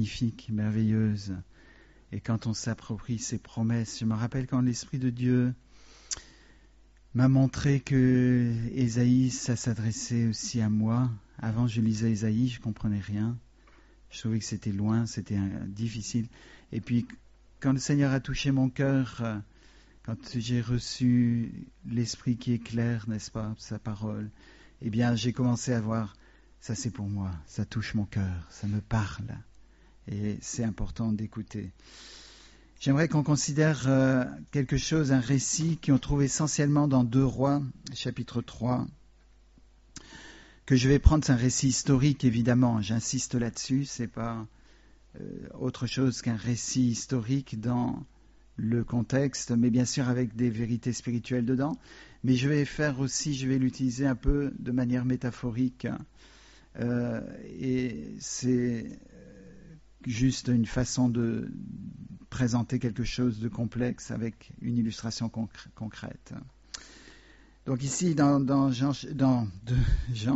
magnifique, merveilleuse. Et quand on s'approprie ses promesses, je me rappelle quand l'Esprit de Dieu m'a montré que Ésaïe, ça s'adressait aussi à moi. Avant, je lisais Ésaïe, je ne comprenais rien. Je trouvais que c'était loin, c'était difficile. Et puis, quand le Seigneur a touché mon cœur, quand j'ai reçu l'Esprit qui éclaire, n'est-ce pas, sa parole, eh bien, j'ai commencé à voir, ça c'est pour moi, ça touche mon cœur, ça me parle. Et c'est important d'écouter. J'aimerais qu'on considère quelque chose, un récit qu'on trouve essentiellement dans 2 Rois, chapitre 3, que je vais prendre, c'est un récit historique évidemment, j'insiste là-dessus, c'est pas autre chose qu'un récit historique dans le contexte, mais bien sûr avec des vérités spirituelles dedans, mais je vais l'utiliser un peu de manière métaphorique, et c'est juste une façon de présenter quelque chose de complexe avec une illustration concrète. Donc ici, dans Jean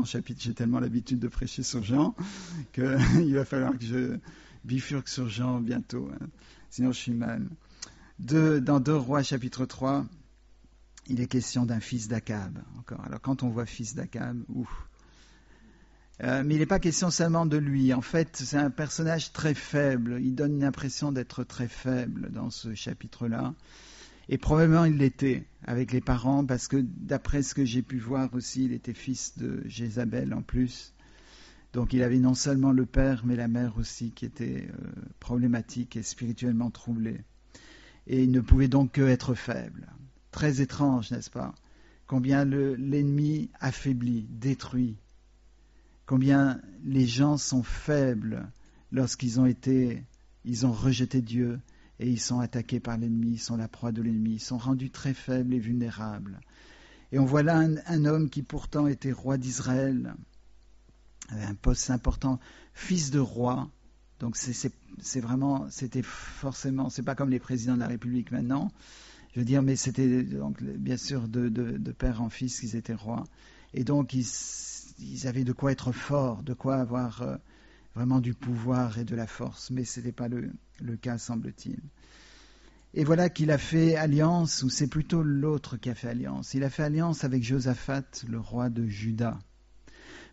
chapitre, j'ai tellement l'habitude de prêcher sur Jean qu'il va falloir que je bifurque sur Jean bientôt, hein. Sinon je suis mal. Dans 2 Rois chapitre 3, il est question d'un fils d'Akab. Encore. Alors quand on voit fils d'Akab, mais il n'est pas question seulement de lui. En fait, c'est un personnage très faible. Il donne une impression d'être très faible dans ce chapitre-là. Et probablement il l'était avec les parents, parce que d'après ce que j'ai pu voir aussi, il était fils de Jézabel en plus. Donc il avait non seulement le père, mais la mère aussi qui était problématique et spirituellement troublée. Et il ne pouvait donc que être faible. Très étrange, n'est-ce pas? Combien l'ennemi affaiblit, détruit. Combien les gens sont faibles lorsqu'ils ont rejeté Dieu et ils sont attaqués par l'ennemi, ils sont la proie de l'ennemi, ils sont rendus très faibles et vulnérables. Et on voit là un homme qui pourtant était roi d'Israël, avait un poste important, fils de roi. Donc c'était forcément, c'est pas comme les présidents de la République maintenant, je veux dire, mais c'était donc bien sûr de père en fils qu'ils étaient rois. Et donc ils avaient de quoi être forts, de quoi avoir vraiment du pouvoir et de la force, mais ce n'était pas le cas, semble-t-il. Et voilà qu'il a fait alliance, ou c'est plutôt l'autre qui a fait alliance. Il a fait alliance avec Josaphat, le roi de Juda.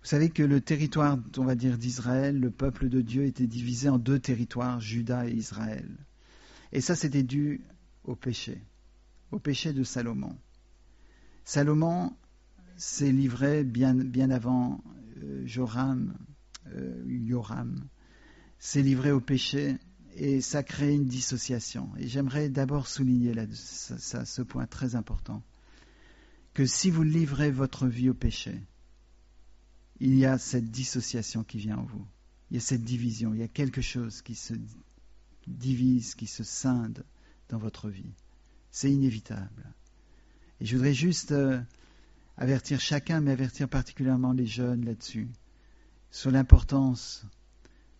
Vous savez que le territoire, on va dire, d'Israël, le peuple de Dieu était divisé en 2 territoires, Juda et Israël. Et ça, c'était dû au péché de Salomon. Salomon s'est livré bien avant Joram, s'est livré au péché, et ça crée une dissociation. Et j'aimerais d'abord souligner ce point très important, que si vous livrez votre vie au péché, il y a cette dissociation qui vient en vous. Il y a cette division, il y a quelque chose qui se divise, qui se scinde dans votre vie. C'est inévitable. Et je voudrais juste avertir chacun, mais avertir particulièrement les jeunes là-dessus, sur l'importance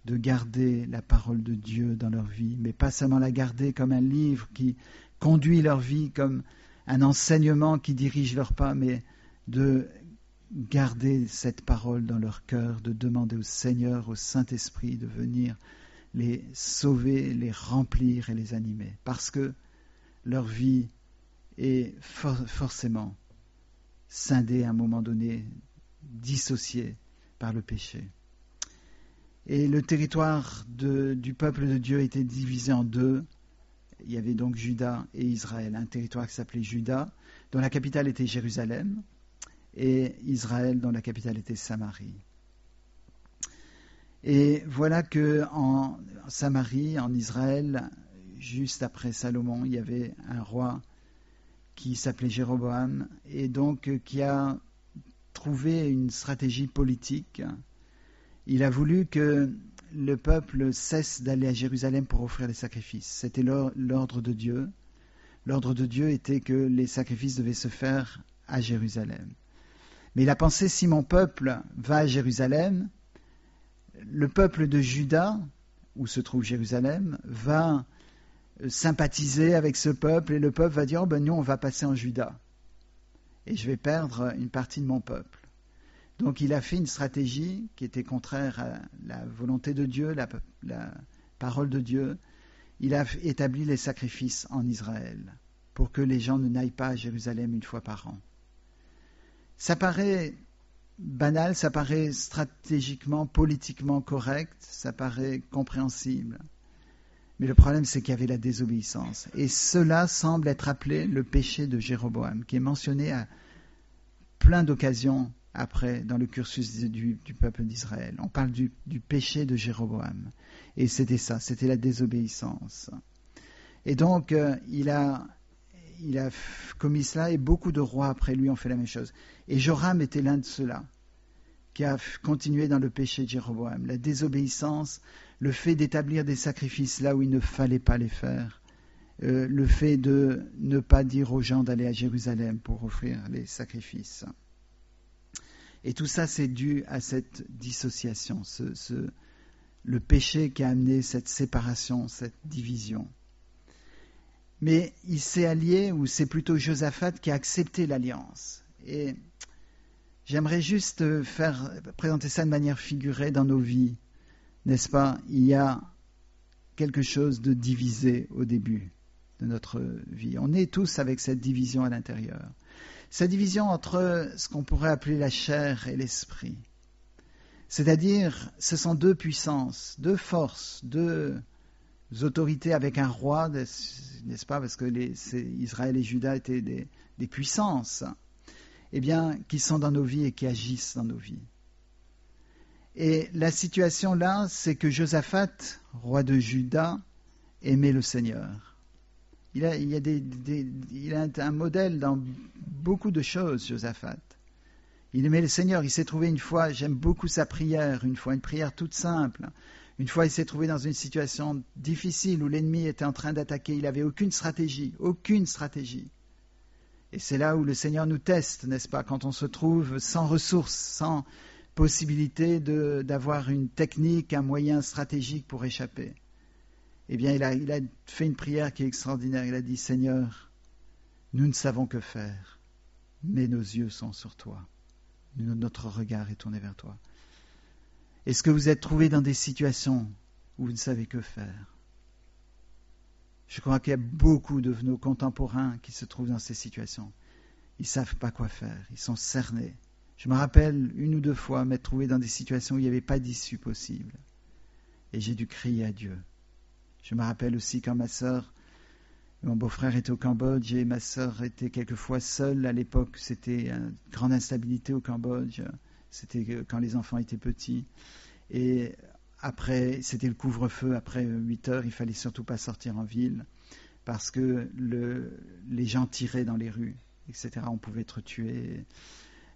de garder la parole de Dieu dans leur vie, mais pas seulement la garder comme un livre qui conduit leur vie, comme un enseignement qui dirige leurs pas, mais de garder cette parole dans leur cœur, de demander au Seigneur, au Saint-Esprit, de venir les sauver, les remplir et les animer, parce que leur vie est forcément scindée à un moment donné, dissociée par le péché. Et le territoire du peuple de Dieu était divisé en 2. Il y avait donc Juda et Israël, un territoire qui s'appelait Juda, dont la capitale était Jérusalem, et Israël, dont la capitale était Samarie. Et voilà que en Samarie, en Israël, juste après Salomon, il y avait un roi qui s'appelait Jéroboam, et donc qui a trouvé une stratégie politique. Il a voulu que le peuple cesse d'aller à Jérusalem pour offrir les sacrifices. C'était l'ordre de Dieu. L'ordre de Dieu était que les sacrifices devaient se faire à Jérusalem. Mais il a pensé, si mon peuple va à Jérusalem, le peuple de Juda, où se trouve Jérusalem, va sympathiser avec ce peuple, et le peuple va dire, nous on va passer en Juda, et je vais perdre une partie de mon peuple. Donc il a fait une stratégie qui était contraire à la volonté de Dieu, la parole de Dieu, il a établi les sacrifices en Israël pour que les gens ne n'aillent pas à Jérusalem une fois par an. Ça paraît banal, ça paraît stratégiquement, politiquement correct, ça paraît compréhensible. Mais le problème, c'est qu'il y avait la désobéissance. Et cela semble être appelé le péché de Jéroboam, qui est mentionné à plein d'occasions après dans le cursus du peuple d'Israël. On parle du péché de Jéroboam. Et c'était ça, c'était la désobéissance. Et donc, il a commis cela et beaucoup de rois après lui ont fait la même chose. Et Joram était l'un de ceux-là, qui a continué dans le péché de Jéroboam. La désobéissance, le fait d'établir des sacrifices là où il ne fallait pas les faire, le fait de ne pas dire aux gens d'aller à Jérusalem pour offrir les sacrifices. Et tout ça, c'est dû à cette dissociation, le péché qui a amené cette séparation, cette division. Mais il s'est allié, ou c'est plutôt Josaphat qui a accepté l'alliance. Et j'aimerais juste présenter ça de manière figurée dans nos vies, n'est-ce pas? Il y a quelque chose de divisé au début de notre vie. On est tous avec cette division à l'intérieur. Cette division entre ce qu'on pourrait appeler la chair et l'esprit. C'est-à-dire, ce sont deux puissances, deux forces, deux autorités avec un roi, n'est-ce pas? Parce que Israël et Juda étaient des puissances, eh bien, qui sont dans nos vies et qui agissent dans nos vies. Et la situation là, c'est que Josaphat, roi de Juda, aimait le Seigneur. Il a un modèle dans beaucoup de choses, Josaphat. Il aimait le Seigneur. Il s'est trouvé une fois, j'aime beaucoup sa prière, une prière toute simple. Une fois, il s'est trouvé dans une situation difficile où l'ennemi était en train d'attaquer. Il n'avait aucune stratégie. Et c'est là où le Seigneur nous teste, n'est-ce pas? Quand on se trouve sans ressources, sans possibilité d'avoir une technique, un moyen stratégique pour échapper. Eh bien, il a fait une prière qui est extraordinaire. Il a dit, Seigneur, nous ne savons que faire, mais nos yeux sont sur toi. Notre regard est tourné vers toi. Est-ce que vous êtes trouvé dans des situations où vous ne savez que faire? Je crois qu'il y a beaucoup de nos contemporains qui se trouvent dans ces situations. Ils ne savent pas quoi faire, ils sont cernés. Je me rappelle une ou deux fois m'être trouvé dans des situations où il n'y avait pas d'issue possible. Et j'ai dû crier à Dieu. Je me rappelle aussi quand mon beau-frère était au Cambodge et ma sœur était quelquefois seule. À l'époque, c'était une grande instabilité au Cambodge. C'était quand les enfants étaient petits. Et après, c'était le couvre-feu. Après 8 heures, il fallait surtout pas sortir en ville parce que les gens tiraient dans les rues, etc. On pouvait être tué.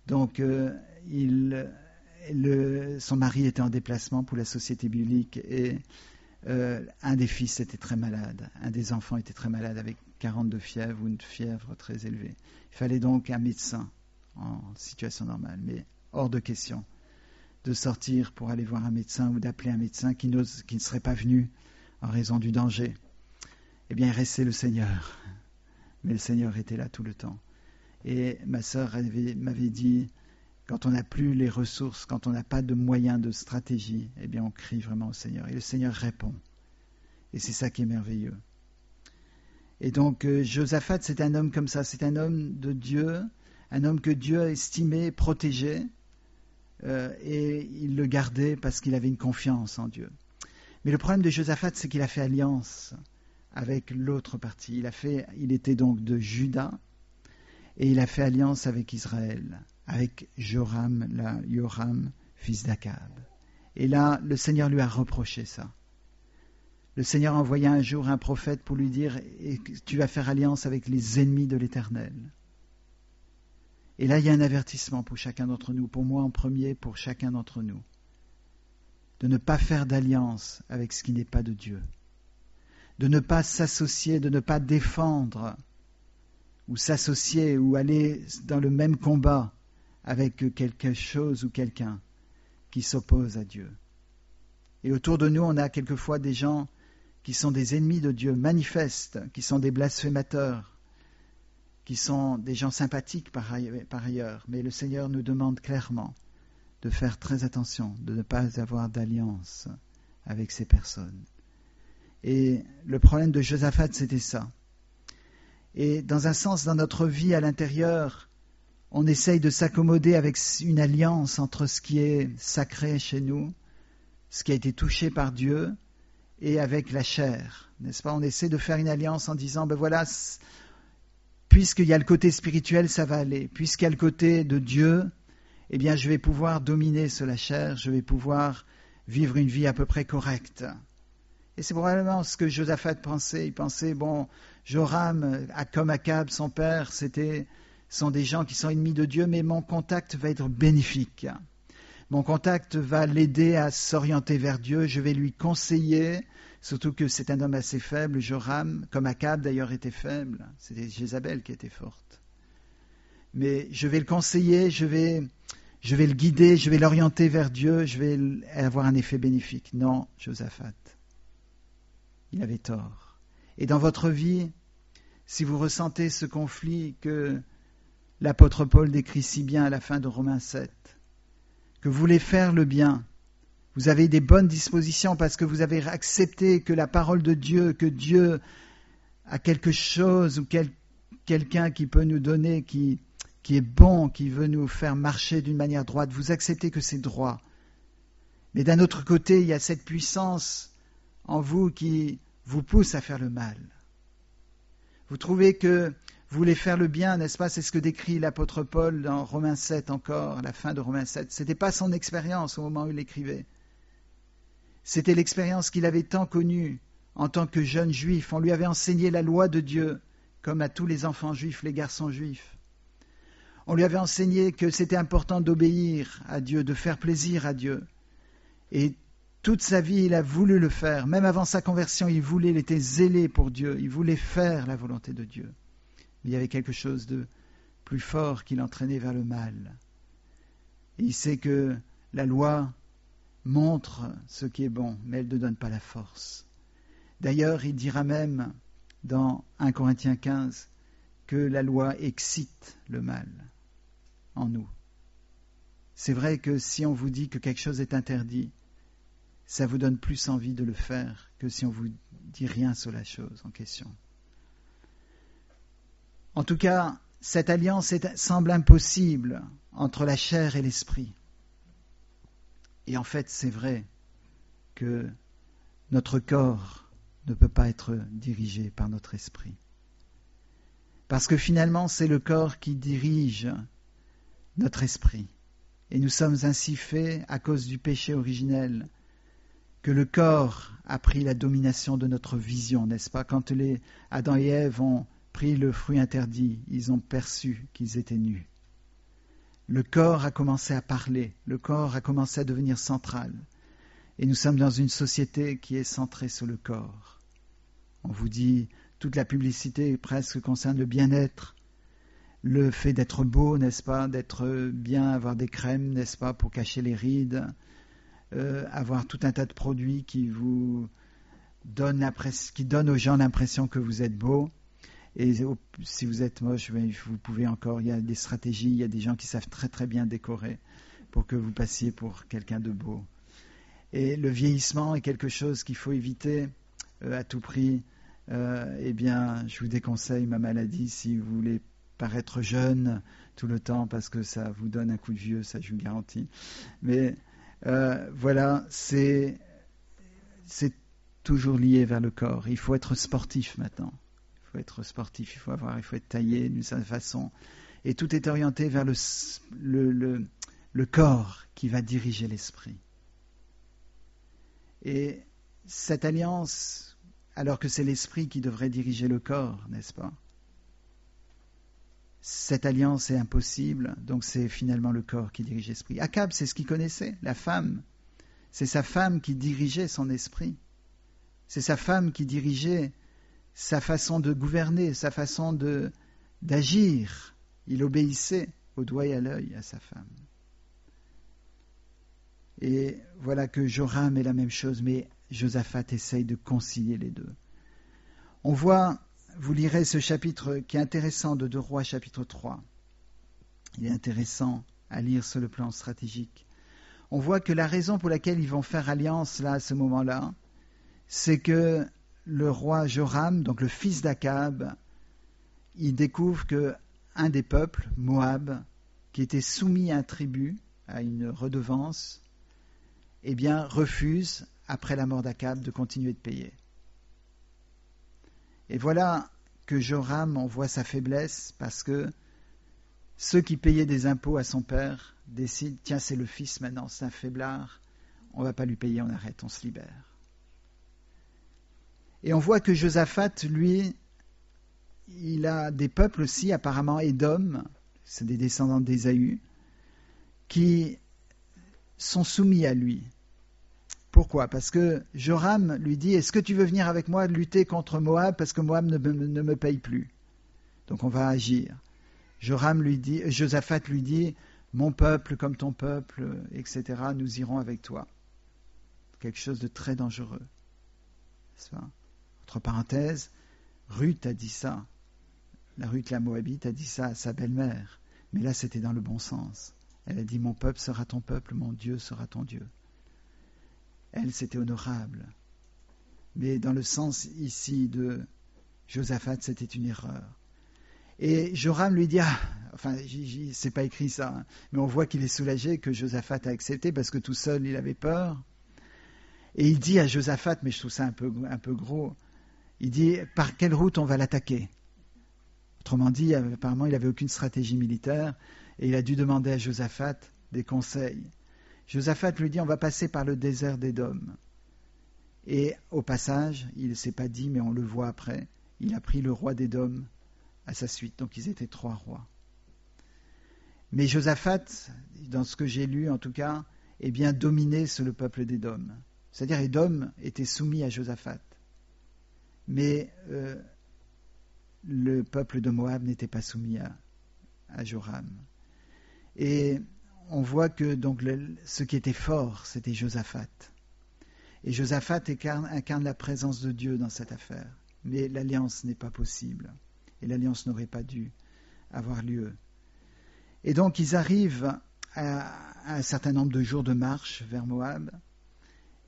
Donc, son mari était en déplacement pour la Société biblique et un des fils était très malade. Un des enfants était très malade avec 42 fièvres ou une fièvre très élevée. Il fallait donc un médecin en situation normale, mais hors de question de sortir pour aller voir un médecin ou d'appeler un médecin qui ne serait pas venu en raison du danger. Eh bien, il restait le Seigneur. Mais le Seigneur était là tout le temps. Et ma sœur m'avait dit, quand on n'a plus les ressources, quand on n'a pas de moyens de stratégie, eh bien, on crie vraiment au Seigneur. Et le Seigneur répond. Et c'est ça qui est merveilleux. Et donc, Josaphat, c'est un homme comme ça. C'est un homme de Dieu, un homme que Dieu a estimé, protégé. Et il le gardait parce qu'il avait une confiance en Dieu. Mais le problème de Josaphat, c'est qu'il a fait alliance avec l'autre partie. Il était donc de Juda et il a fait alliance avec Israël, avec Joram, fils d'Akab. Et là, le Seigneur lui a reproché ça. Le Seigneur a envoyé un jour un prophète pour lui dire « Tu vas faire alliance avec les ennemis de l'Éternel ». Et là, il y a un avertissement pour chacun d'entre nous, pour moi en premier, pour chacun d'entre nous, de ne pas faire d'alliance avec ce qui n'est pas de Dieu, de ne pas s'associer, de ne pas défendre ou s'associer ou aller dans le même combat avec quelque chose ou quelqu'un qui s'oppose à Dieu. Et autour de nous, on a quelquefois des gens qui sont des ennemis de Dieu, manifestes, qui sont des blasphémateurs, qui sont des gens sympathiques par ailleurs, mais le Seigneur nous demande clairement de faire très attention, de ne pas avoir d'alliance avec ces personnes. Et le problème de Josaphat, c'était ça. Et dans un sens, dans notre vie à l'intérieur, on essaye de s'accommoder avec une alliance entre ce qui est sacré chez nous, ce qui a été touché par Dieu, et avec la chair, n'est-ce pas? On essaie de faire une alliance en disant, ben voilà, puisqu'il y a le côté spirituel, ça va aller. Puisqu'il y a le côté de Dieu, eh bien, je vais pouvoir dominer sur la chair, je vais pouvoir vivre une vie à peu près correcte. Et c'est probablement ce que Josaphat pensait. Il pensait, bon, Joram, comme Akab, son père, sont des gens qui sont ennemis de Dieu, mais mon contact va être bénéfique. Mon contact va l'aider à s'orienter vers Dieu. Je vais lui conseiller, surtout que c'est un homme assez faible, Joram, comme Akab d'ailleurs était faible. C'était Jézabel qui était forte. Mais je vais le conseiller, je vais le guider, je vais l'orienter vers Dieu, je vais avoir un effet bénéfique. Non, Josaphat. Il avait tort. Et dans votre vie, si vous ressentez ce conflit que l'apôtre Paul décrit si bien à la fin de Romains 7, que vous voulez faire le bien, vous avez des bonnes dispositions parce que vous avez accepté que la parole de Dieu, que Dieu a quelque chose ou quelqu'un qui peut nous donner, qui est bon, qui veut nous faire marcher d'une manière droite, vous acceptez que c'est droit. Mais d'un autre côté, il y a cette puissance en vous qui vous pousse à faire le mal. Vous trouvez que vous voulez faire le bien, n'est-ce pas? C'est ce que décrit l'apôtre Paul dans Romains 7 encore, à la fin de Romains 7. Ce n'était pas son expérience au moment où il écrivait. C'était l'expérience qu'il avait tant connue en tant que jeune juif. On lui avait enseigné la loi de Dieu, comme à tous les enfants juifs, les garçons juifs. On lui avait enseigné que c'était important d'obéir à Dieu, de faire plaisir à Dieu. Et toute sa vie, il a voulu le faire. Même avant sa conversion, il était zélé pour Dieu. Il voulait faire la volonté de Dieu. Mais il y avait quelque chose de plus fort qui l'entraînait vers le mal. Et il sait que la loi montre ce qui est bon, mais elle ne donne pas la force. D'ailleurs, il dira même dans 1 Corinthiens 15 que la loi excite le mal en nous. C'est vrai que si on vous dit que quelque chose est interdit, ça vous donne plus envie de le faire que si on vous dit rien sur la chose en question. En tout cas, cette alliance semble impossible entre la chair et l'esprit. Et en fait, c'est vrai que notre corps ne peut pas être dirigé par notre esprit. Parce que finalement, c'est le corps qui dirige notre esprit. Et nous sommes ainsi faits, à cause du péché originel, que le corps a pris la domination de notre vision, n'est-ce pas? Quand les Adam et Ève ont pris le fruit interdit, ils ont perçu qu'ils étaient nus. Le corps a commencé à parler, le corps a commencé à devenir central. Et nous sommes dans une société qui est centrée sur le corps. On vous dit, toute la publicité presque concerne le bien-être, le fait d'être beau, n'est-ce pas? D'être bien, avoir des crèmes, n'est-ce pas? Pour cacher les rides. Avoir tout un tas de produits qui vous donnent aux gens l'impression que vous êtes beau. Et si vous êtes moche, vous pouvez encore, il y a des stratégies, il y a des gens qui savent très très bien décorer pour que vous passiez pour quelqu'un de beau. Et le vieillissement est quelque chose qu'il faut éviter à tout prix. Eh bien, je vous déconseille ma maladie si vous voulez paraître jeune tout le temps parce que ça vous donne un coup de vieux, ça je vous garantis. Mais voilà, c'est toujours lié vers le corps. Il faut être sportif maintenant. Il faut être sportif, il faut être taillé d'une certaine façon. Et tout est orienté vers le corps qui va diriger l'esprit. Et cette alliance, alors que c'est l'esprit qui devrait diriger le corps, n'est-ce pas? Cette alliance est impossible, donc c'est finalement le corps qui dirige l'esprit. Akab, c'est ce qu'il connaissait, la femme. C'est sa femme qui dirigeait son esprit. C'est sa femme qui dirigeait sa façon de gouverner, sa façon d'agir. Il obéissait au doigt et à l'œil à sa femme. Et voilà que Joram est la même chose, mais Josaphat essaye de concilier les deux. On voit, vous lirez ce chapitre qui est intéressant de 2 Rois chapitre 3. Il est intéressant à lire sur le plan stratégique. On voit que la raison pour laquelle ils vont faire alliance là à ce moment-là, c'est que le roi Joram, donc le fils d'Akab, il découvre que un des peuples, Moab, qui était soumis à un tribut, à une redevance, eh bien, refuse, après la mort d'Akab, de continuer de payer. Et voilà que Joram en voit sa faiblesse, parce que ceux qui payaient des impôts à son père décident, tiens, c'est le fils maintenant, c'est un faiblard, on ne va pas lui payer, on arrête, on se libère. Et on voit que Josaphat, lui, il a des peuples aussi, apparemment Édom, c'est des descendants d'Ésaü, qui sont soumis à lui. Pourquoi ? Parce que Joram lui dit, est-ce que tu veux venir avec moi lutter contre Moab, parce que Moab ne me paye plus. Donc on va agir. Josaphat lui dit, mon peuple comme ton peuple, etc., nous irons avec toi. Quelque chose de très dangereux. Entre parenthèses, Ruth a dit ça. La Ruth, la Moabite, a dit ça à sa belle-mère. Mais là, c'était dans le bon sens. Elle a dit, mon peuple sera ton peuple, mon Dieu sera ton Dieu. Elle, c'était honorable. Mais dans le sens ici de Josaphat, c'était une erreur. Et Joram lui dit, c'est pas écrit ça, hein, mais on voit qu'il est soulagé que Josaphat a accepté parce que tout seul, il avait peur. Et il dit à Josaphat, mais je trouve ça un peu gros, il dit, par quelle route on va l'attaquer ? Autrement dit, apparemment, il n'avait aucune stratégie militaire et il a dû demander à Josaphat des conseils. Josaphat lui dit, on va passer par le désert d'Édom. Et au passage, il ne s'est pas dit, mais on le voit après, il a pris le roi d'Édom à sa suite. Donc ils étaient 3 rois. Mais Josaphat, dans ce que j'ai lu en tout cas, est bien dominé sur le peuple d'Édom. C'est-à-dire Édom était soumis à Josaphat. Mais le peuple de Moab n'était pas soumis à Joram. Et on voit que donc ce qui était fort, c'était Josaphat. Et Josaphat incarne la présence de Dieu dans cette affaire. Mais l'alliance n'est pas possible. Et l'alliance n'aurait pas dû avoir lieu. Et donc ils arrivent à un certain nombre de jours de marche vers Moab.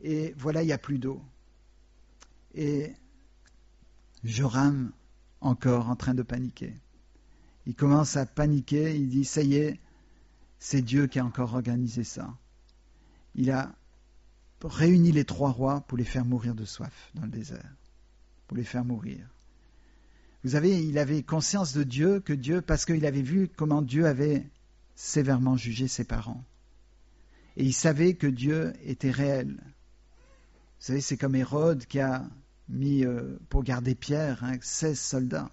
Et voilà, il n'y a plus d'eau. Et Joram, encore en train de paniquer. Il commence à paniquer, il dit, ça y est, c'est Dieu qui a encore organisé ça. Il a réuni les 3 rois pour les faire mourir de soif dans le désert. Pour les faire mourir. Vous savez, il avait conscience de Dieu, parce qu'il avait vu comment Dieu avait sévèrement jugé ses parents. Et il savait que Dieu était réel. Vous savez, c'est comme Hérode qui a mis, pour garder Pierre, 16 soldats.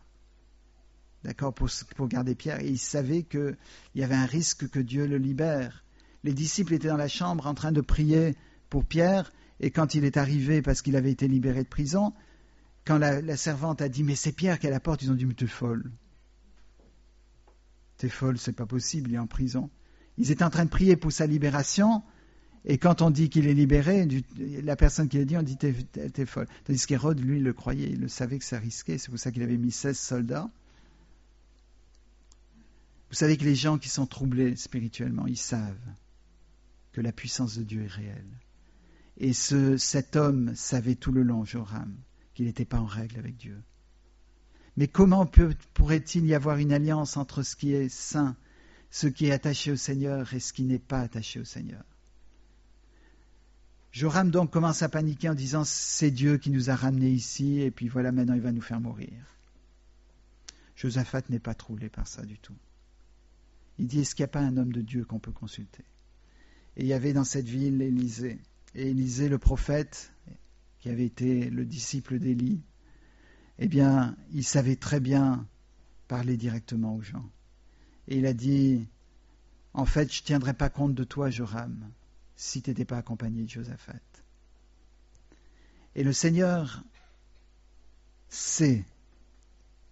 D'accord, pour garder Pierre. Et il savait qu'il y avait un risque que Dieu le libère. Les disciples étaient dans la chambre en train de prier pour Pierre. Et quand il est arrivé, parce qu'il avait été libéré de prison, quand la servante a dit « Mais c'est Pierre qui est à la porte », ils ont dit « Mais t'es folle. T'es folle, c'est pas possible, il est en prison. » Ils étaient en train de prier pour sa libération, et quand on dit qu'il est libéré, la personne qui l'a dit, on dit « T'es folle. » Tandis qu'Hérode, lui, il le croyait, il le savait que ça risquait, c'est pour ça qu'il avait mis 16 soldats. Vous savez que les gens qui sont troublés spirituellement, ils savent que la puissance de Dieu est réelle. Et cet homme savait tout le long, Joram, qu'il n'était pas en règle avec Dieu. Mais comment pourrait-il y avoir une alliance entre ce qui est saint, ce qui est attaché au Seigneur, et ce qui n'est pas attaché au Seigneur ? Joram donc commence à paniquer en disant « C'est Dieu qui nous a ramenés ici, et puis voilà, maintenant il va nous faire mourir. » Josaphat n'est pas troublé par ça du tout. Il dit « Est-ce qu'il n'y a pas un homme de Dieu qu'on peut consulter ?» Et il y avait dans cette ville Élisée. Et Élisée, le prophète, qui avait été le disciple d'Élie, eh bien, il savait très bien parler directement aux gens. Et il a dit, en fait, je ne tiendrai pas compte de toi, Joram, si tu n'étais pas accompagné de Josaphat. Et le Seigneur sait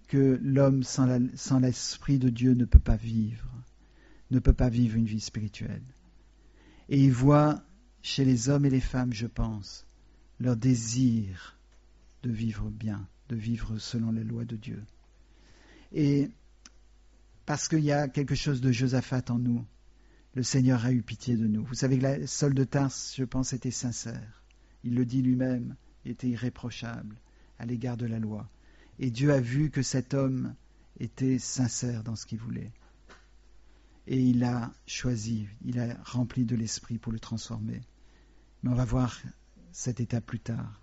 que l'homme sans l'Esprit de Dieu ne peut pas vivre une vie spirituelle. Et il voit chez les hommes et les femmes, je pense, leur désir de vivre bien, de vivre selon les lois de Dieu. Et parce qu'il y a quelque chose de Josaphat en nous, le Seigneur a eu pitié de nous. Vous savez que Saul de Tarse, je pense, était sincère. Il le dit lui-même, il était irréprochable, à l'égard de la loi. Et Dieu a vu que cet homme était sincère dans ce qu'il voulait. Et il l'a choisi, il a rempli de l'esprit pour le transformer. Mais on va voir cette étape plus tard.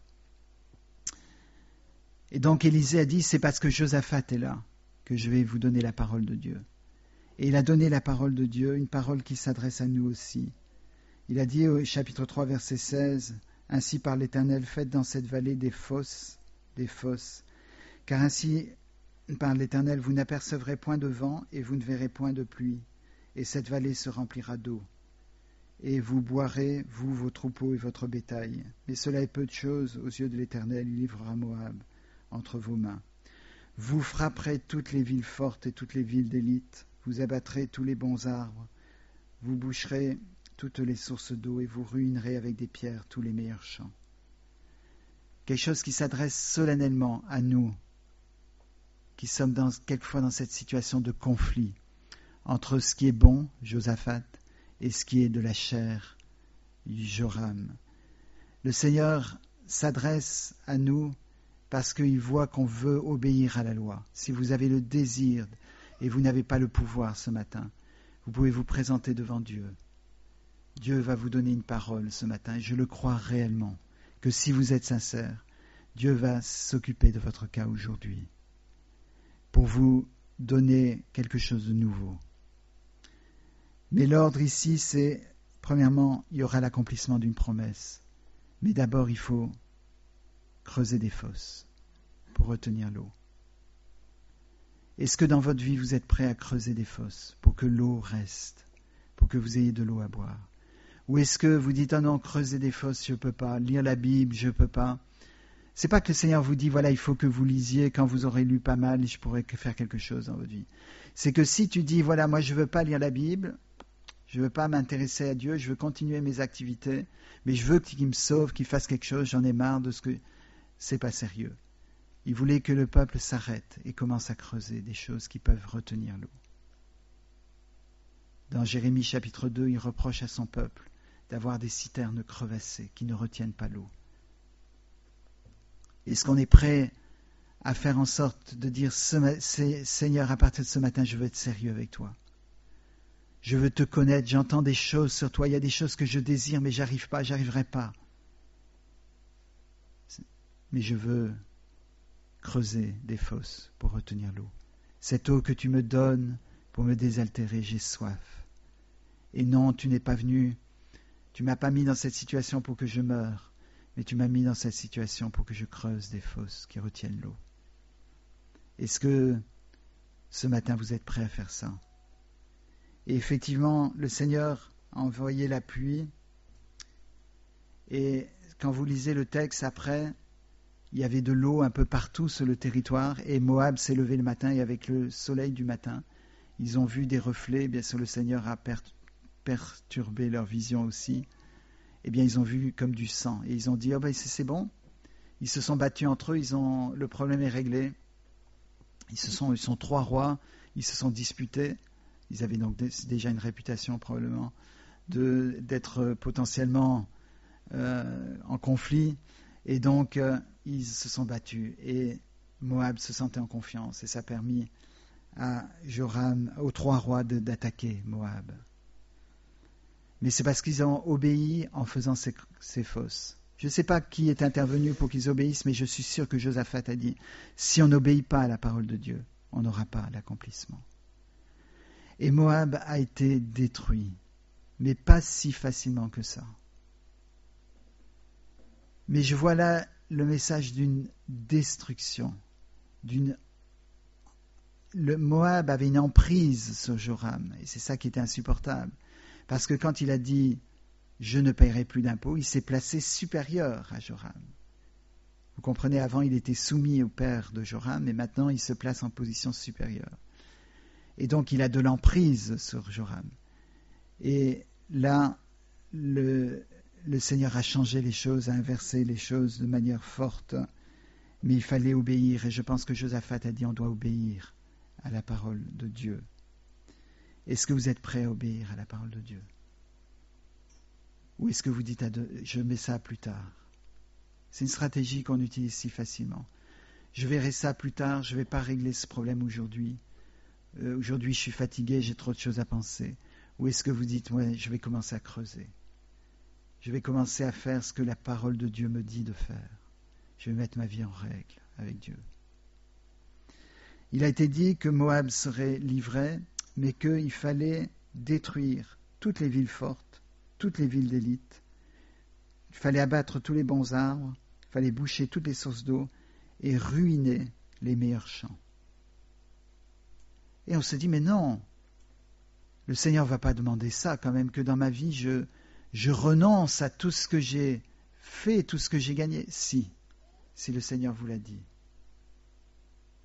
Et donc Élisée a dit, c'est parce que Josaphat est là que je vais vous donner la parole de Dieu. Et il a donné la parole de Dieu, une parole qui s'adresse à nous aussi. Il a dit au chapitre 3, verset 16, « Ainsi par l'Éternel, faites dans cette vallée des fosses, car ainsi par l'Éternel, vous n'apercevrez point de vent et vous ne verrez point de pluie, et cette vallée se remplira d'eau. Et vous boirez, vous, vos troupeaux et votre bétail. Mais cela est peu de choses aux yeux de l'Éternel, il livrera Moab entre vos mains. Vous frapperez toutes les villes fortes et toutes les villes d'élite, vous abattrez tous les bons arbres, vous boucherez toutes les sources d'eau et vous ruinerez avec des pierres tous les meilleurs champs. » Quelque chose qui s'adresse solennellement à nous, qui sommes quelquefois dans cette situation de conflit entre ce qui est bon, Josaphat, et ce qui est de la chair, Joram. Le Seigneur s'adresse à nous parce qu'il voit qu'on veut obéir à la loi. Si vous avez le désir et vous n'avez pas le pouvoir ce matin, vous pouvez vous présenter devant Dieu. Dieu va vous donner une parole ce matin, et je le crois réellement, que si vous êtes sincère, Dieu va s'occuper de votre cas aujourd'hui, pour vous donner quelque chose de nouveau. Mais l'ordre ici, c'est, premièrement, il y aura l'accomplissement d'une promesse, mais d'abord il faut creuser des fosses pour retenir l'eau. Est-ce que dans votre vie, vous êtes prêt à creuser des fosses pour que l'eau reste, pour que vous ayez de l'eau à boire? Ou est-ce que vous dites, « Ah non, creuser des fosses, je ne peux pas. Lire la Bible, je ne peux pas. » C'est pas que le Seigneur vous dit, voilà, il faut que vous lisiez quand vous aurez lu pas mal et je pourrai faire quelque chose dans votre vie. C'est que si tu dis, voilà, moi je ne veux pas lire la Bible, je ne veux pas m'intéresser à Dieu, je veux continuer mes activités, mais je veux qu'il me sauve, qu'il fasse quelque chose, j'en ai marre de ce que... C'est pas sérieux. Il voulait que le peuple s'arrête et commence à creuser des choses qui peuvent retenir l'eau. Dans Jérémie chapitre 2, il reproche à son peuple d'avoir des citernes crevassées qui ne retiennent pas l'eau. Est-ce qu'on est prêt à faire en sorte de dire, Seigneur, à partir de ce matin, je veux être sérieux avec toi. Je veux te connaître, j'entends des choses sur toi, il y a des choses que je désire, mais j'arriverai pas. Mais je veux creuser des fosses pour retenir l'eau. Cette eau que tu me donnes pour me désaltérer, j'ai soif. Et non, tu n'es pas venu, tu m'as pas mis dans cette situation pour que je meure, mais tu m'as mis dans cette situation pour que je creuse des fosses qui retiennent l'eau. Est-ce que ce matin vous êtes prêts à faire ça? Et effectivement, le Seigneur a envoyé la pluie, et quand vous lisez le texte après, il y avait de l'eau un peu partout sur le territoire, et Moab s'est levé le matin, et avec le soleil du matin, ils ont vu des reflets, bien sûr le Seigneur a perturbé leur vision aussi, eh bien ils ont vu comme du sang, et ils ont dit, oh ben c'est bon, ils se sont battus entre eux, le problème est réglé, ils sont 3 rois, ils se sont disputés, ils avaient donc déjà une réputation probablement d'être potentiellement en conflit, et donc ils se sont battus, et Moab se sentait en confiance, et ça a permis à Joram, aux 3 rois d'attaquer Moab. Mais c'est parce qu'ils ont obéi en faisant ces fosses. Je ne sais pas qui est intervenu pour qu'ils obéissent, mais je suis sûr que Josaphat a dit, si on n'obéit pas à la parole de Dieu, on n'aura pas l'accomplissement. Et Moab a été détruit, mais pas si facilement que ça. Mais je vois là le message d'une destruction. Le Moab avait une emprise sur Joram, et c'est ça qui était insupportable. Parce que quand il a dit « je ne paierai plus d'impôts », il s'est placé supérieur à Joram. Vous comprenez, avant il était soumis au père de Joram, mais maintenant il se place en position supérieure. Et donc il a de l'emprise sur Joram. Et là, le Seigneur a changé les choses, a inversé les choses de manière forte, mais il fallait obéir, et je pense que Josaphat a dit on doit obéir à la parole de Dieu. Est-ce que vous êtes prêts à obéir à la parole de Dieu? Ou est-ce que vous dites je mets ça plus tard? C'est une stratégie qu'on utilise si facilement. je verrai ça plus tard, je ne vais pas régler ce problème aujourd'hui. Aujourd'hui, je suis fatigué, j'ai trop de choses à penser. Ou est-ce que vous dites, ouais, je vais commencer à creuser. Je vais commencer à faire ce que la parole de Dieu me dit de faire. Je vais mettre ma vie en règle avec Dieu. Il a été dit que Moab serait livré, mais qu'il fallait détruire toutes les villes fortes, toutes les villes d'élite. Il fallait abattre tous les bons arbres, il fallait boucher toutes les sources d'eau et ruiner les meilleurs champs. Et on se dit, mais non, le Seigneur ne va pas demander ça quand même, que dans ma vie, je renonce à tout ce que j'ai fait, tout ce que j'ai gagné. Si le Seigneur vous l'a dit,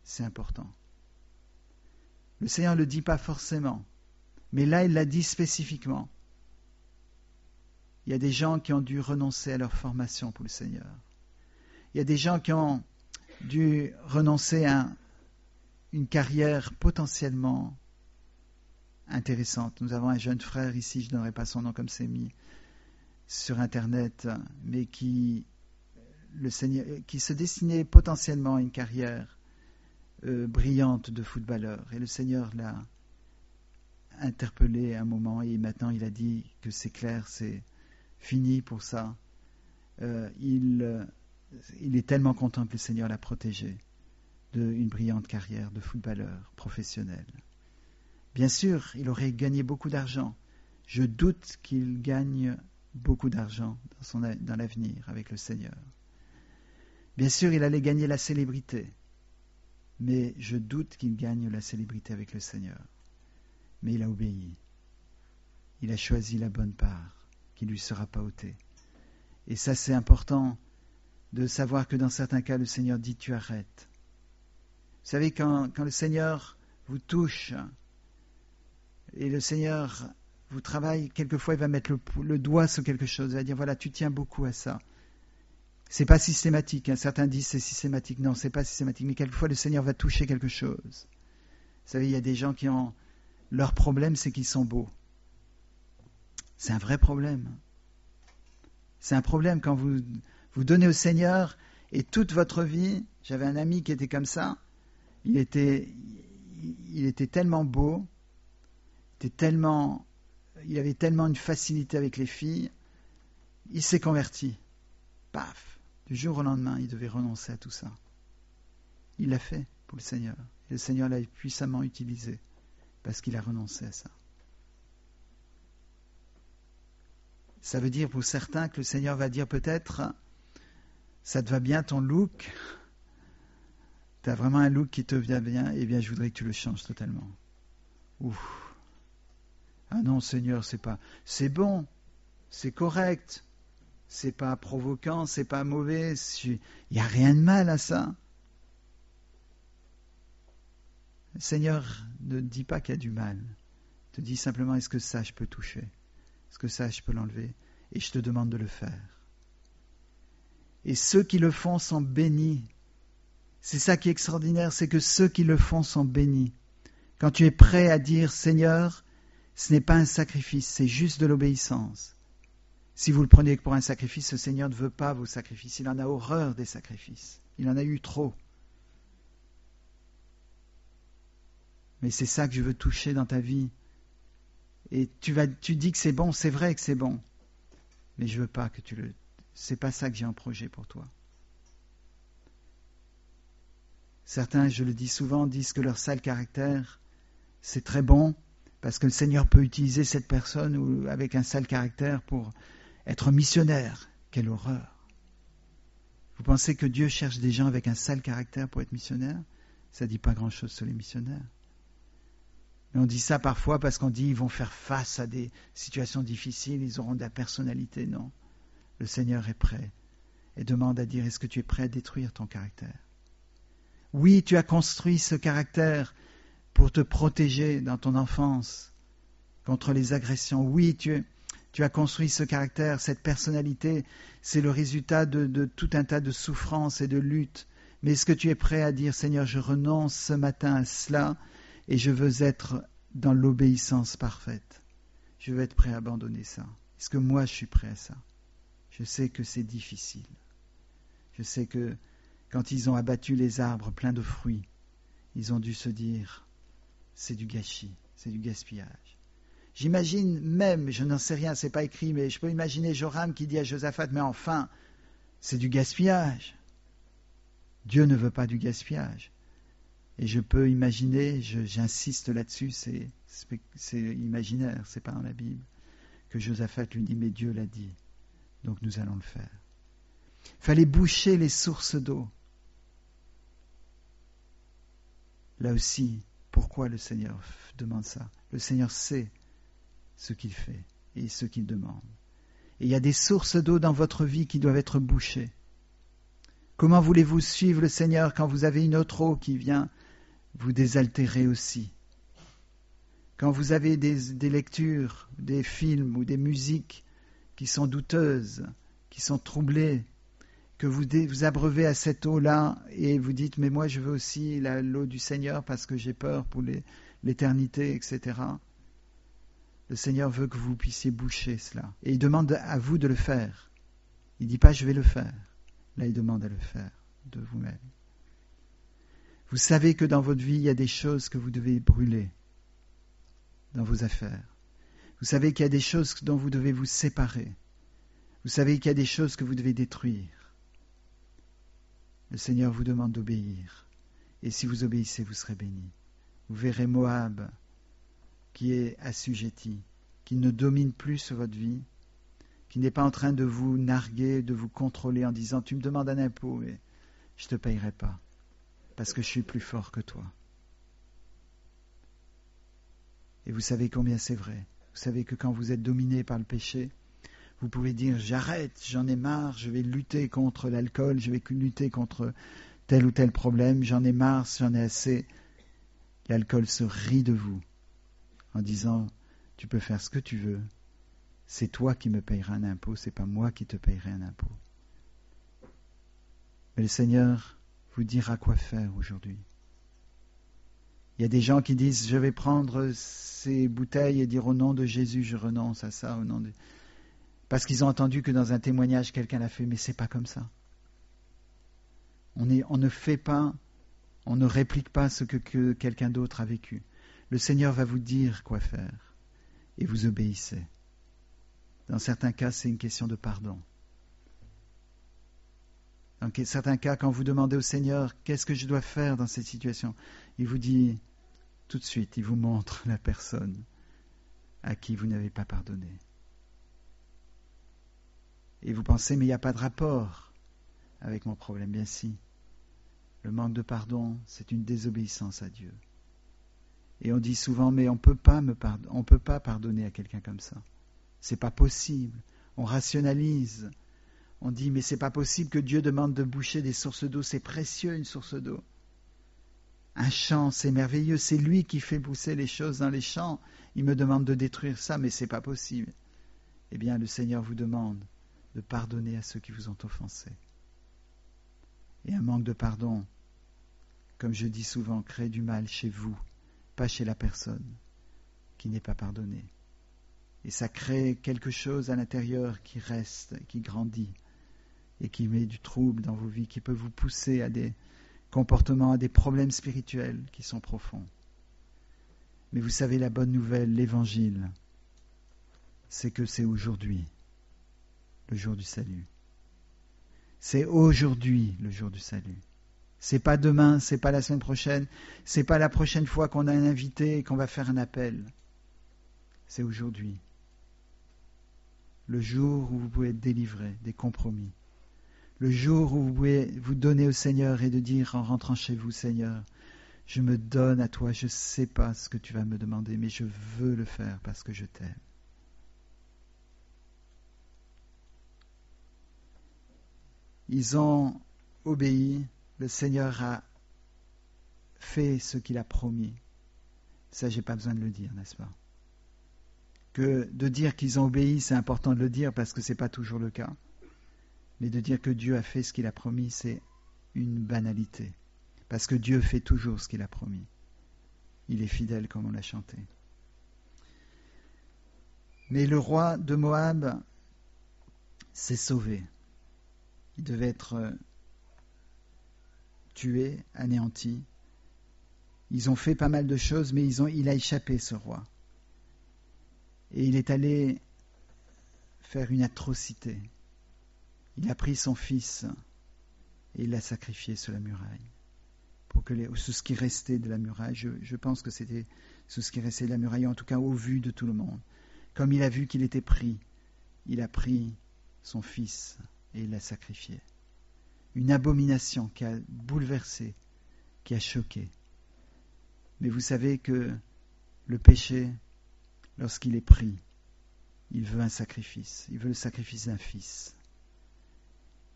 c'est important. Le Seigneur ne le dit pas forcément, mais là, il l'a dit spécifiquement. Il y a des gens qui ont dû renoncer à leur formation pour le Seigneur. Il y a des gens qui ont dû renoncer à une carrière potentiellement intéressante. Nous avons un jeune frère ici, je ne donnerai pas son nom comme c'est mis sur Internet, mais qui se destinait potentiellement à une carrière brillante de footballeur. Et le Seigneur l'a interpellé à un moment et maintenant il a dit que c'est clair, c'est fini pour ça. Il est tellement content que le Seigneur l'a protégé d'une brillante carrière de footballeur professionnel. Bien sûr, il aurait gagné beaucoup d'argent. Je doute qu'il gagne beaucoup d'argent dans l'avenir avec le Seigneur. Bien sûr, il allait gagner la célébrité, mais je doute qu'il gagne la célébrité avec le Seigneur. Mais il a obéi. Il a choisi la bonne part qui ne lui sera pas ôtée. Et ça, c'est important de savoir que dans certains cas, le Seigneur dit « tu arrêtes ». Vous savez, quand le Seigneur vous touche et le Seigneur vous travaille, quelquefois il va mettre le doigt sur quelque chose, il va dire « voilà, tu tiens beaucoup à ça ». C'est pas systématique, hein. Certains disent c'est systématique. Non, c'est pas systématique, mais quelquefois le Seigneur va toucher quelque chose. Vous savez, il y a des gens qui ont... Leur problème, c'est qu'ils sont beaux. C'est un vrai problème. C'est un problème quand vous donnez au Seigneur et toute votre vie. J'avais un ami qui était comme ça. Il était tellement beau, il avait tellement une facilité avec les filles. Il s'est converti. Paf! Du jour au lendemain, il devait renoncer à tout ça. Il l'a fait pour le Seigneur. Et le Seigneur l'a puissamment utilisé parce qu'il a renoncé à ça. Ça veut dire pour certains que le Seigneur va dire peut-être « ça te va bien ton look, tu as vraiment un look qui te vient bien, eh bien je voudrais que tu le changes totalement. » Ouf. Ah non Seigneur, c'est bon, c'est correct. C'est pas provoquant, c'est pas mauvais, il n'y a rien de mal à ça. Le Seigneur ne dit pas qu'il y a du mal. Il te dit simplement, est-ce que ça je peux toucher? Est-ce que ça je peux l'enlever? Et je te demande de le faire. Et ceux qui le font sont bénis. C'est ça qui est extraordinaire, c'est que ceux qui le font sont bénis. Quand tu es prêt à dire, Seigneur, ce n'est pas un sacrifice, c'est juste de l'obéissance. Si vous le prenez pour un sacrifice, le Seigneur ne veut pas vos sacrifices. Il en a horreur des sacrifices. Il en a eu trop. Mais c'est ça que je veux toucher dans ta vie. Et tu dis que c'est bon, c'est vrai que c'est bon. Mais je veux pas que c'est pas ça que j'ai en projet pour toi. Certains, je le dis souvent, disent que leur sale caractère, c'est très bon, parce que le Seigneur peut utiliser cette personne avec un sale caractère pour être missionnaire. Quelle horreur! Vous pensez que Dieu cherche des gens avec un sale caractère pour être missionnaire? Ça ne dit pas grand-chose sur les missionnaires. Mais on dit ça parfois parce qu'on dit qu'ils vont faire face à des situations difficiles, ils auront de la personnalité. Non. Le Seigneur est prêt et demande à dire, est-ce que tu es prêt à détruire ton caractère? Oui, tu as construit ce caractère pour te protéger dans ton enfance contre les agressions. Oui, tu as construit ce caractère, cette personnalité, c'est le résultat de tout un tas de souffrances et de luttes. Mais est-ce que tu es prêt à dire, Seigneur, je renonce ce matin à cela et je veux être dans l'obéissance parfaite. Je veux être prêt à abandonner ça. Est-ce que moi je suis prêt à ça? Je sais que c'est difficile. Je sais qu'il Quand ils ont abattu les arbres pleins de fruits, ils ont dû se dire, c'est du gâchis, c'est du gaspillage. J'imagine même, je n'en sais rien, c'est pas écrit, mais je peux imaginer Joram qui dit à Josaphat, mais enfin, c'est du gaspillage. Dieu ne veut pas du gaspillage. Et je peux imaginer, j'insiste là-dessus, c'est imaginaire, c'est pas dans la Bible, que Josaphat lui dit, mais Dieu l'a dit, donc nous allons le faire. Il fallait boucher les sources d'eau. Là aussi, pourquoi le Seigneur demande ça? Le Seigneur sait ce qu'il fait et ce qu'il demande. Et il y a des sources d'eau dans votre vie qui doivent être bouchées. Comment voulez-vous suivre le Seigneur quand vous avez une autre eau qui vient vous désaltérer aussi? Quand vous avez des lectures, des films ou des musiques qui sont douteuses, qui sont troublées, que vous abreuvez à cette eau-là et vous dites « mais moi je veux aussi l'eau du Seigneur parce que j'ai peur pour l'éternité, etc. » Le Seigneur veut que vous puissiez boucher cela. Et il demande à vous de le faire. Il ne dit pas « je vais le faire ». Là, il demande à le faire de vous-même. Vous savez que dans votre vie, il y a des choses que vous devez brûler dans vos affaires. Vous savez qu'il y a des choses dont vous devez vous séparer. Vous savez qu'il y a des choses que vous devez détruire. Le Seigneur vous demande d'obéir. Et si vous obéissez, vous serez bénis. Vous verrez Moab qui est assujetti, qui ne domine plus sur votre vie, qui n'est pas en train de vous narguer, de vous contrôler en disant « tu me demandes un impôt, mais je ne te payerai pas, parce que je suis plus fort que toi. » Et vous savez combien c'est vrai. Vous savez que quand vous êtes dominé par le péché, vous pouvez dire « j'arrête, j'en ai marre, je vais lutter contre l'alcool, je vais lutter contre tel ou tel problème, j'en ai marre, j'en ai assez. » L'alcool se rit de vous en disant « tu peux faire ce que tu veux, c'est toi qui me payeras un impôt, c'est pas moi qui te payerai un impôt. » Mais le Seigneur vous dira quoi faire aujourd'hui. Il y a des gens qui disent « je vais prendre ces bouteilles et dire au nom de Jésus, je renonce à ça, au nom de... » Parce qu'ils ont entendu que dans un témoignage, quelqu'un l'a fait, mais c'est pas comme ça. On ne fait pas, on ne réplique pas ce que quelqu'un d'autre a vécu. Le Seigneur va vous dire quoi faire et vous obéissez. Dans certains cas, c'est une question de pardon. Dans certains cas, quand vous demandez au Seigneur « qu'est-ce que je dois faire dans cette situation ?» il vous dit tout de suite, il vous montre la personne à qui vous n'avez pas pardonné. Et vous pensez « mais il n'y a pas de rapport avec mon problème ». Bien si. Le manque de pardon, c'est une désobéissance à Dieu. Et on dit souvent « mais on peut pas pardonner à quelqu'un comme ça. C'est pas possible. » On rationalise. On dit « mais c'est pas possible que Dieu demande de boucher des sources d'eau. C'est précieux une source d'eau. Un champ, c'est merveilleux. C'est lui qui fait pousser les choses dans les champs. Il me demande de détruire ça, mais c'est pas possible. » Eh bien, le Seigneur vous demande de pardonner à ceux qui vous ont offensés. Et un manque de pardon, comme je dis souvent, crée du mal chez vous, pas chez la personne qui n'est pas pardonnée. Et ça crée quelque chose à l'intérieur qui reste, qui grandit et qui met du trouble dans vos vies, qui peut vous pousser à des comportements, à des problèmes spirituels qui sont profonds. Mais vous savez, la bonne nouvelle, l'évangile, c'est que c'est aujourd'hui le jour du salut. C'est aujourd'hui le jour du salut. C'est pas demain, c'est pas la semaine prochaine, c'est pas la prochaine fois qu'on a un invité et qu'on va faire un appel. C'est aujourd'hui. Le jour où vous pouvez être délivré des compromis. Le jour où vous pouvez vous donner au Seigneur et de dire en rentrant chez vous, Seigneur, je me donne à toi, je ne sais pas ce que tu vas me demander, mais je veux le faire parce que je t'aime. Ils ont obéi, le Seigneur a fait ce qu'il a promis. Ça, je n'ai pas besoin de le dire, n'est-ce pas? Que de dire qu'ils ont obéi, c'est important de le dire parce que ce n'est pas toujours le cas. Mais de dire que Dieu a fait ce qu'il a promis, c'est une banalité. Parce que Dieu fait toujours ce qu'il a promis. Il est fidèle comme on l'a chanté. Mais le roi de Moab s'est sauvé. Il devait être tué, anéanti. Ils ont fait pas mal de choses, mais il a échappé, ce roi. Et il est allé faire une atrocité. Il a pris son fils et il l'a sacrifié sur la muraille. Pour que sous ce qui restait de la muraille, je pense que c'était sous ce qui restait de la muraille, en tout cas au vu de tout le monde. Comme il a vu qu'il était pris, il a pris son fils et il l'a sacrifié. Une abomination qui a bouleversé, qui a choqué. Mais vous savez que le péché, lorsqu'il est pris, il veut un sacrifice. Il veut le sacrifice d'un fils.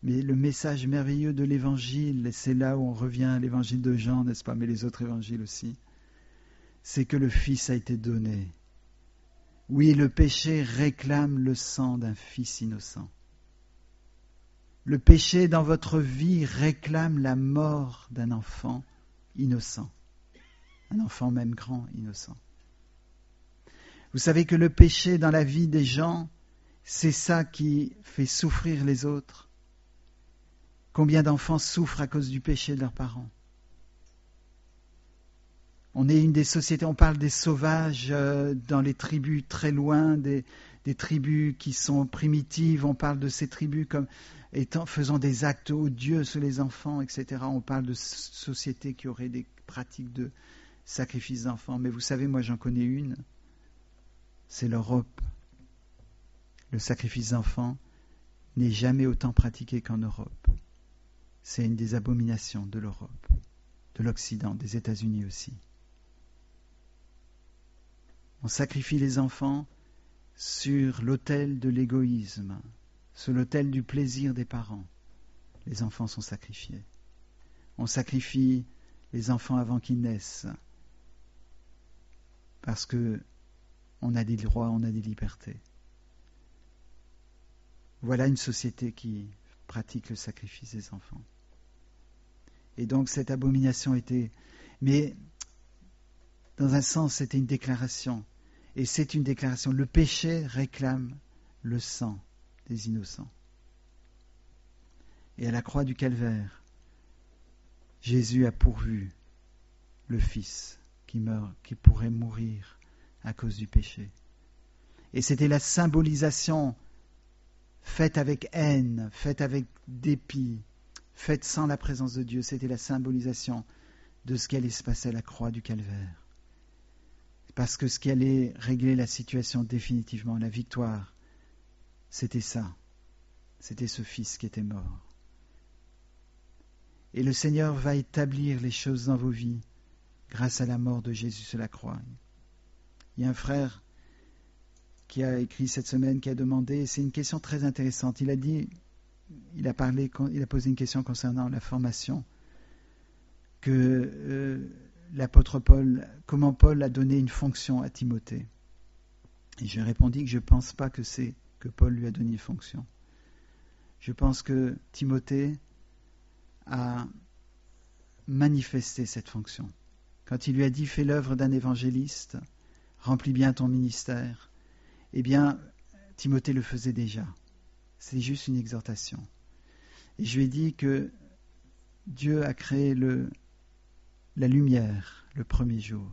Mais le message merveilleux de l'Évangile, et c'est là où on revient à l'Évangile de Jean, n'est-ce pas, mais les autres évangiles aussi, c'est que le Fils a été donné. Oui, le péché réclame le sang d'un fils innocent. Le péché dans votre vie réclame la mort d'un enfant innocent. Un enfant même grand, innocent. Vous savez que le péché dans la vie des gens, c'est ça qui fait souffrir les autres. Combien d'enfants souffrent à cause du péché de leurs parents? On est une des sociétés, on parle des sauvages dans les tribus très loin, des tribus qui sont primitives, on parle de ces tribus comme faisant des actes odieux sur les enfants, etc. On parle de sociétés qui auraient des pratiques de sacrifice d'enfants. Mais vous savez, moi j'en connais une, c'est l'Europe. Le sacrifice d'enfants n'est jamais autant pratiqué qu'en Europe. C'est une des abominations de l'Europe, de l'Occident, des États-Unis aussi. On sacrifie les enfants sur l'autel de l'égoïsme, sur l'autel du plaisir des parents. Les enfants sont sacrifiés. On sacrifie les enfants avant qu'ils naissent, parce que on a des droits, on a des libertés. Voilà une société qui pratique le sacrifice des enfants. Et donc cette abomination était... Mais dans un sens, c'était une déclaration. Et c'est une déclaration. Le péché réclame le sang des innocents. Et à la croix du Calvaire, Jésus a pourvu le Fils qui meurt, qui pourrait mourir à cause du péché. Et c'était la symbolisation faite avec haine, faite avec dépit, faite sans la présence de Dieu. C'était la symbolisation de ce qui allait se passer à la croix du Calvaire. Parce que ce qui allait régler la situation définitivement, la victoire, c'était ça. C'était ce Fils qui était mort. Et le Seigneur va établir les choses dans vos vies grâce à la mort de Jésus sur la croix. Il y a un frère qui a écrit cette semaine, qui a demandé, et c'est une question très intéressante. Il a posé une question concernant la formation, que l'apôtre Paul, comment Paul a donné une fonction à Timothée. Et je lui ai répondu que je ne pense pas que c'est que Paul lui a donné une fonction. Je pense que Timothée a manifesté cette fonction. Quand il lui a dit « fais l'œuvre d'un évangéliste, remplis bien ton ministère », eh bien, Timothée le faisait déjà. C'est juste une exhortation. Et je lui ai dit que Dieu a créé la lumière le premier jour.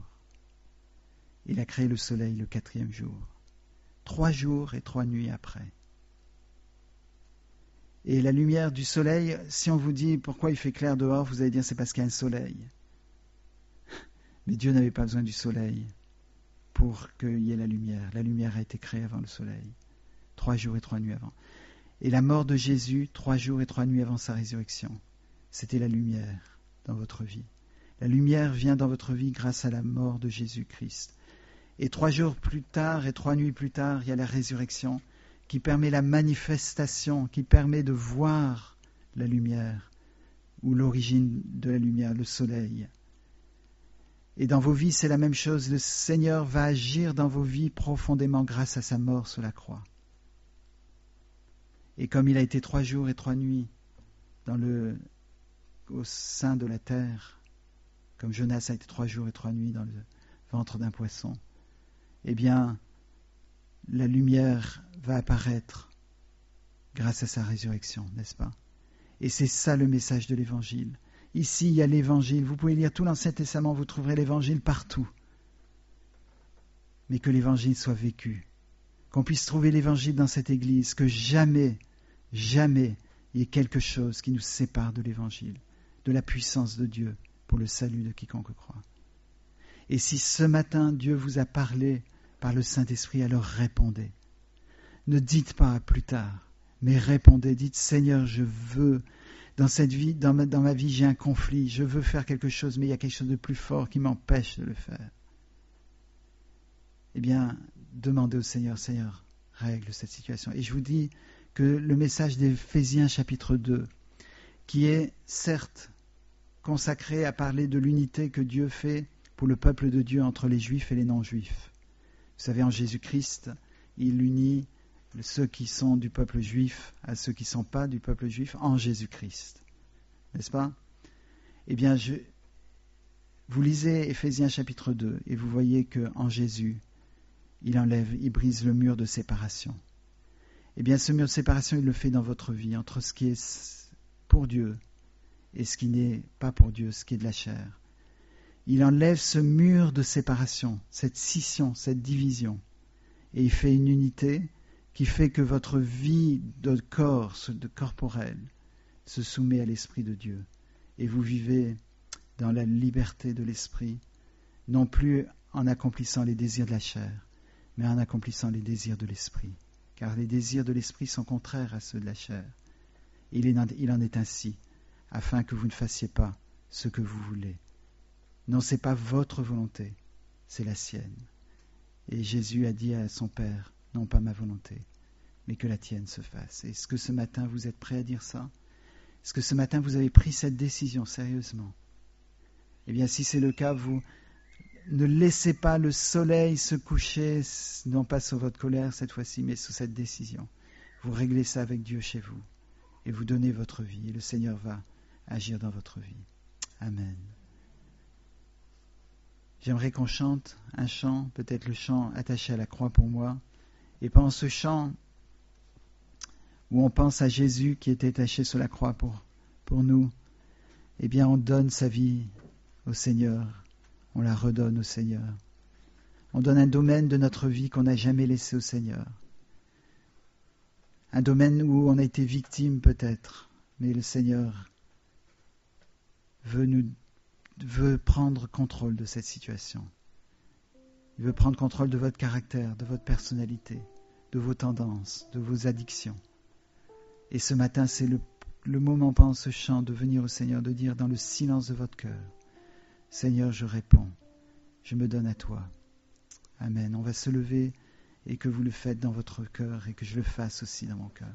Il a créé le soleil le 4e jour. 3 jours et 3 nuits après. Et la lumière du soleil, si on vous dit pourquoi il fait clair dehors, vous allez dire c'est parce qu'il y a un soleil. Mais Dieu n'avait pas besoin du soleil pour qu'il y ait la lumière. La lumière a été créée avant le soleil. 3 jours et 3 nuits avant. Et la mort de Jésus, 3 jours et 3 nuits avant sa résurrection, c'était la lumière dans votre vie. La lumière vient dans votre vie grâce à la mort de Jésus-Christ. Et 3 jours plus tard et 3 nuits plus tard, il y a la résurrection qui permet la manifestation, qui permet de voir la lumière ou l'origine de la lumière, le soleil. Et dans vos vies, c'est la même chose. Le Seigneur va agir dans vos vies profondément grâce à sa mort sur la croix. Et comme il a été 3 jours et 3 nuits au sein de la terre, comme Jonas a été 3 jours et 3 nuits dans le ventre d'un poisson, eh bien, la lumière va apparaître grâce à sa résurrection, n'est-ce pas? Et c'est ça le message de l'Évangile. Ici, il y a l'Évangile. Vous pouvez lire tout l'Ancien Testament, vous trouverez l'Évangile partout. Mais que l'Évangile soit vécu. Qu'on puisse trouver l'Évangile dans cette Église, que jamais, jamais, il y ait quelque chose qui nous sépare de l'Évangile, de la puissance de Dieu pour le salut de quiconque croit. Et si ce matin, Dieu vous a parlé par le Saint-Esprit, alors répondez. Ne dites pas plus tard, mais répondez. Dites, Seigneur, je veux, dans cette vie, dans ma vie, j'ai un conflit, je veux faire quelque chose, mais il y a quelque chose de plus fort qui m'empêche de le faire. Eh bien, demandez au Seigneur, Seigneur, règle cette situation. Et je vous dis que le message d'Éphésiens chapitre 2, qui est certes consacré à parler de l'unité que Dieu fait pour le peuple de Dieu entre les Juifs et les non-Juifs. Vous savez, en Jésus-Christ, il unit ceux qui sont du peuple juif à ceux qui ne sont pas du peuple juif en Jésus-Christ. N'est-ce pas? Eh bien, vous lisez Éphésiens chapitre 2 et vous voyez qu'en Jésus, il brise le mur de séparation. Eh bien, ce mur de séparation, il le fait dans votre vie, entre ce qui est pour Dieu et ce qui n'est pas pour Dieu, ce qui est de la chair. Il enlève ce mur de séparation, cette scission, cette division, et il fait une unité qui fait que votre vie de corps, de corporel, se soumet à l'Esprit de Dieu. Et vous vivez dans la liberté de l'Esprit, non plus en accomplissant les désirs de la chair, mais en accomplissant les désirs de l'Esprit. Car les désirs de l'Esprit sont contraires à ceux de la chair. Il en est ainsi, afin que vous ne fassiez pas ce que vous voulez. Non, ce n'est pas votre volonté, c'est la sienne. Et Jésus a dit à son Père, non pas ma volonté, mais que la tienne se fasse. Est-ce que ce matin vous êtes prêt à dire ça? Est-ce que ce matin vous avez pris cette décision sérieusement? Eh bien, si c'est le cas, vous ne laissez pas le soleil se coucher, non pas sur votre colère cette fois-ci, mais sur cette décision. Vous réglez ça avec Dieu chez vous et vous donnez votre vie et le Seigneur va agir dans votre vie. Amen. J'aimerais qu'on chante un chant, peut-être le chant attaché à la croix pour moi. Et pendant ce chant, où on pense à Jésus qui était attaché sur la croix pour nous, eh bien on donne sa vie au Seigneur, on la redonne au Seigneur. On donne un domaine de notre vie qu'on n'a jamais laissé au Seigneur. Un domaine où on a été victime peut-être, mais le Seigneur veut prendre contrôle de cette situation. Il veut prendre contrôle de votre caractère, de votre personnalité, de vos tendances, de vos addictions. Et ce matin, c'est le moment pendant ce chant de venir au Seigneur, de dire dans le silence de votre cœur, Seigneur, je réponds, je me donne à toi. Amen. On va se lever et que vous le faites dans votre cœur et que je le fasse aussi dans mon cœur.